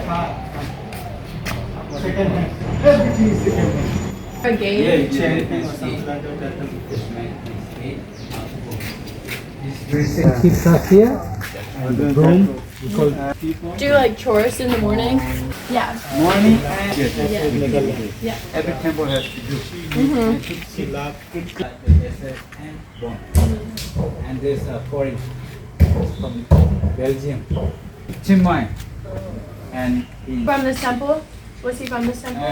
Second hand. Everything is second hand. Again? Yeah, chair or something like that. Keeps us here. And the room. Do you like chores in the morning? Yeah. Morning and Yeah. every temple has to do. And there's a foreign from Belgium, Chiang Mai, and From this temple? Was he from this temple?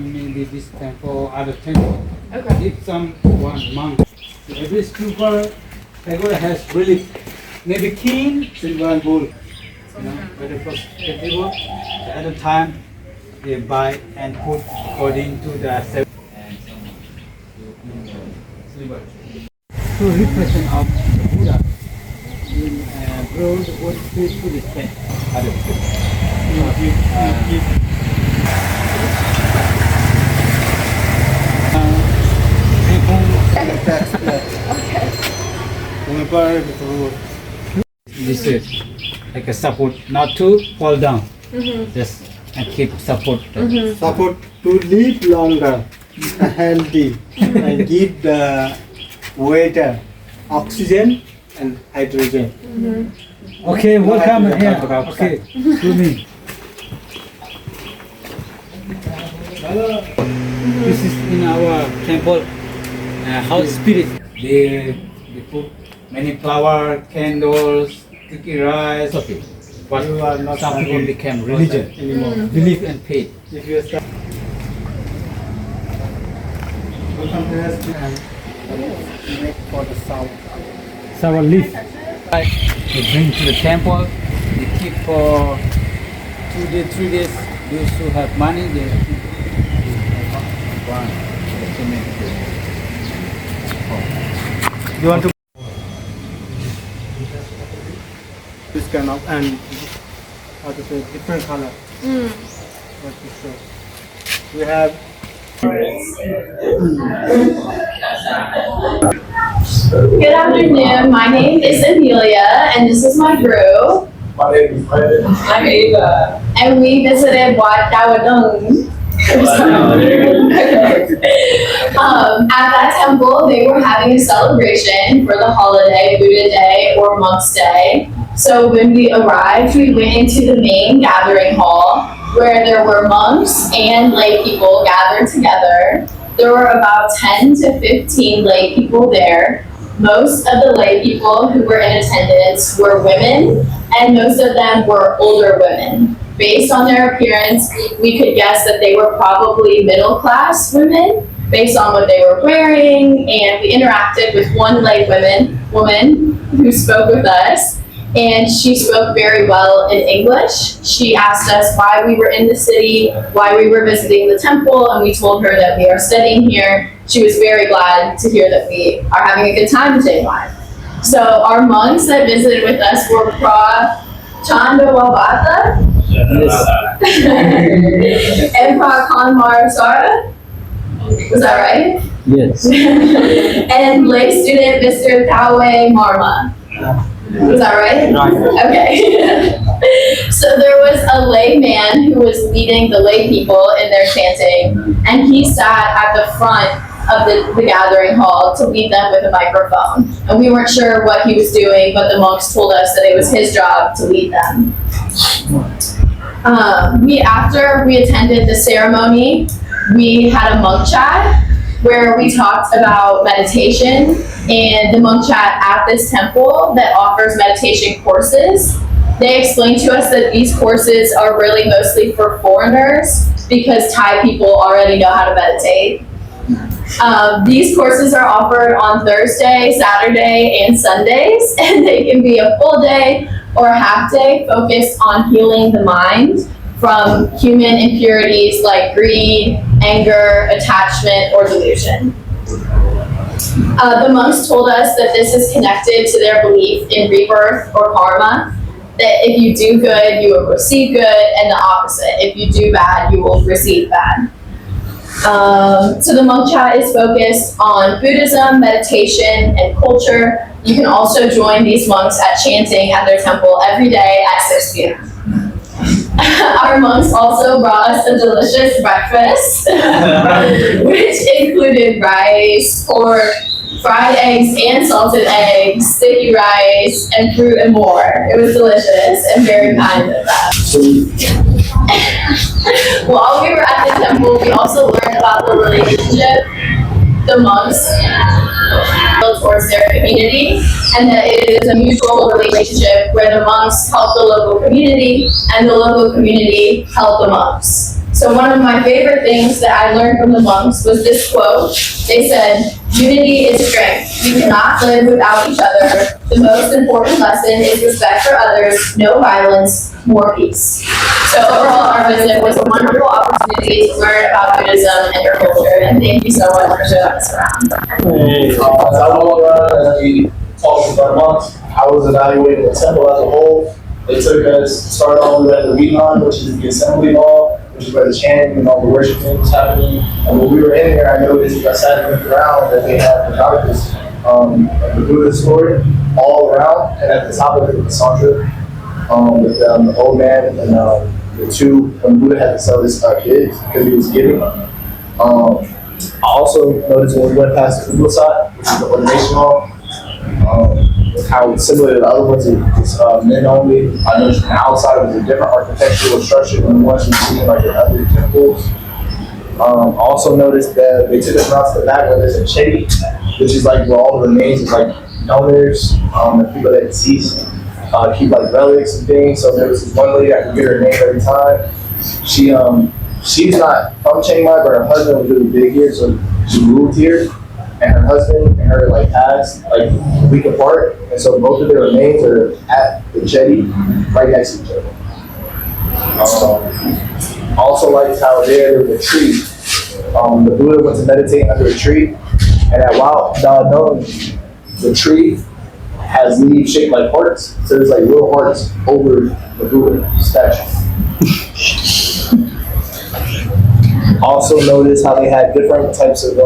maybe this temple, other temple. Okay. If someone monk, every super pagoda has relief, maybe king, silver and gold. You know, when the first festival, at the time they buy and put according to the seven and silver. To represent of the Buddha in bronze wood food to the tent. Other This is like a support, not to fall down. Just and keep support. Support to live longer, healthy, and give the water, oxygen, and hydrogen. Okay, welcome here. Okay, to me. This is in our temple house spirit. They put many flower, candles, sticky rice. Okay, but You are not some people having became religion, anymore. belief and faith. If you start, welcome to us and make for the sound. Sour leaf. They bring to the temple. They keep for 2 days, 3 days. Those who have money, they keep one. You want to this kind of and how to say different color. What to show? We have Good afternoon. My name is Amelia, and this is my group. My name is Brandon. I'm Ava. And we visited Wat Daowadung. At that temple, they were having a celebration for the holiday, Buddha Day or Monk's Day. So when we arrived, we went into the main gathering hall where there were monks and lay people gathered together. There were about 10 to 15 lay people there. Most of the lay people who were in attendance were women, and most of them were older women. Based on their appearance, we could guess that they were probably middle-class women, based on what they were wearing, and we interacted with one lay woman who spoke with us, and she spoke very well in English. She asked us why we were in the city, why we were visiting the temple, and we told her that we are studying here. She was very glad to hear that we are having a good time today. So our monks that visited with us were Chandawabata and Prakanmar Sara. Was that right? Yes. And lay student Mr. Kawe Marma. Was that right? Okay. So there was a lay man who was leading the lay people in their chanting, and he sat at the front of the gathering hall to lead them with a microphone. And we weren't sure what he was doing, but the monks told us that it was his job to lead them. After we attended the ceremony, we had a monk chat where we talked about meditation and the monk chat at this temple that offers meditation courses. They explained to us that these courses are really mostly for foreigners because Thai people already know how to meditate. These courses are offered on Thursday, Saturday, and Sundays, and they can be a full day or a half day focused on healing the mind from human impurities like greed, anger, attachment, or delusion. The monks told us that this is connected to their belief in rebirth or karma, that if you do good, you will receive good, and the opposite. If you do bad, you will receive bad. So the monk chat is focused on Buddhism, meditation, and culture. You can also join these monks at chanting at their temple every day at 6 p.m. Our our monks also brought us a delicious breakfast, which included rice, pork, fried eggs and salted eggs, sticky rice, and fruit and more. It was delicious and very kind of them. While we were at the temple, we also learned about the relationship the monks built towards their community, and that it is a mutual relationship where the monks help the local community and the local community help the monks. So one of my favorite things that I learned from the monks was this quote. They said, "Unity is strength. You cannot live without each other. The most important lesson is respect for others, no violence, more peace." So overall, our visit was a wonderful opportunity to learn about Buddhism and your culture, and thank you so much for showing us around. As we talked with our monks, I was evaluating the temple as a whole. They took us, started off with the Vihan, which is the assembly hall, which is where the chanting and all the worshiping was happening. And when we were in there, I noticed, as I sat and looked around, that they had the doctors of the Buddha story all around, and at the top of it was the Santra, with the old man and the two, when Buddha had to sell his kids because he was giving. I also noticed when we went past the Google side, which is the ordination hall, how similar to the other ones, it's men only. I noticed from the outside it was a different architectural structure than the ones we've seen like in other temples. Also noticed that they took us around to the back where there's a chedi, which is like where all the remains of like donors and people that deceased keep like relics and things. So there was this one lady, I could get her name every time. She's not from Chiang Mai, but her husband was really big here, so she moved here. And her husband and her like passed like a week apart, and so both of their remains are at the jetty, right next to each other. Also liked how there was a tree. The Buddha went to meditate under a tree, and at Wat Daowadung, the tree has leaves shaped like hearts. So there's like little hearts over the Buddha statue. Also noticed how they had different types of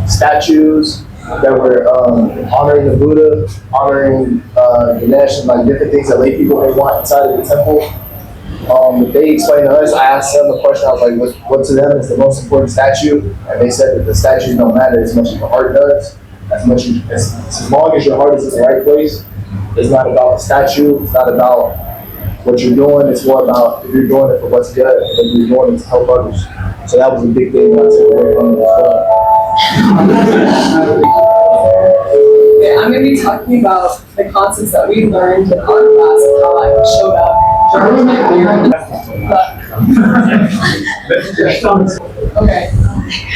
statues that were honoring the Buddha, honoring Ganesh, and like different things that lay people may want inside of the temple. But they explained to us, I asked them the question, I was like, what to them is the most important statue? And they said that the statues don't matter as much as the heart does. As long as your heart is in the right place. It's not about the statue, it's not about what you're doing, it's more about if you're doing it for what's good, and if you're doing it to help others. So that was a big thing that I took away from it as well. Okay, I'm going to be talking about the concepts that we learned in our class and how I showed up during my career. Okay,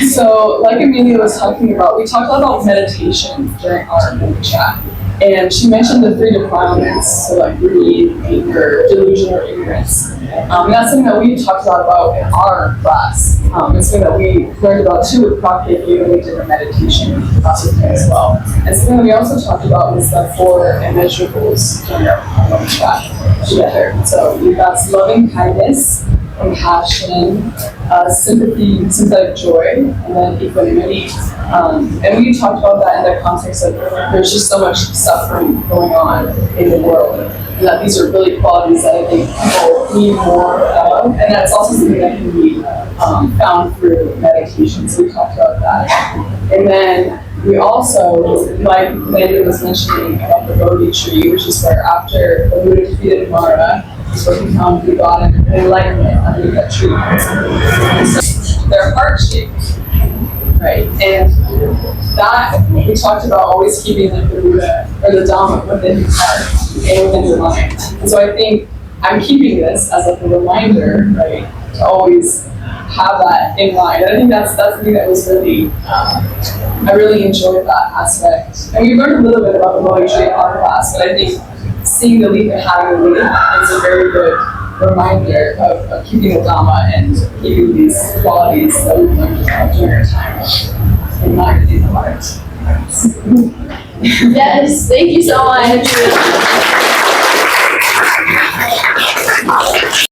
so like Amelia was talking about, we talked a lot about meditation during our chat. And she mentioned the 3 defilements, so like greed, anger, delusion, or ignorance. And that's something that we talked a lot about in our class. It's something that we learned about too with Prabhupada when we did a meditation class with him as well. And something that we also talked about was the 4 immeasurables during our chat together. So we've got loving kindness, compassion, sympathy, sympathetic joy, and then equanimity. And we talked about that in the context of there's just so much suffering going on in the world, and that these are really qualities that I think people need more of, and that's also something that can be found through meditation. So we talked about that. And then we also, like Landon was mentioning about the Bodhi tree, which is where after the Buddha defeated Mara, is where he found the God and enlightenment underneath that tree. So they're heart-shaped, right? And that, we talked about always keeping like the Buddha or the Dhamma within your heart and within your mind. And so I think I'm keeping this as like a reminder, right, to always have that in mind. And I think that's something that was really, I really enjoyed that aspect. And we learned a little bit about the Bodhi tree in our class, but I think seeing the leaf and having the leaf is a very good reminder of keeping the Dhamma and keeping these qualities that we've learned about during our time in mind and in the heart. Yes, thank you so much.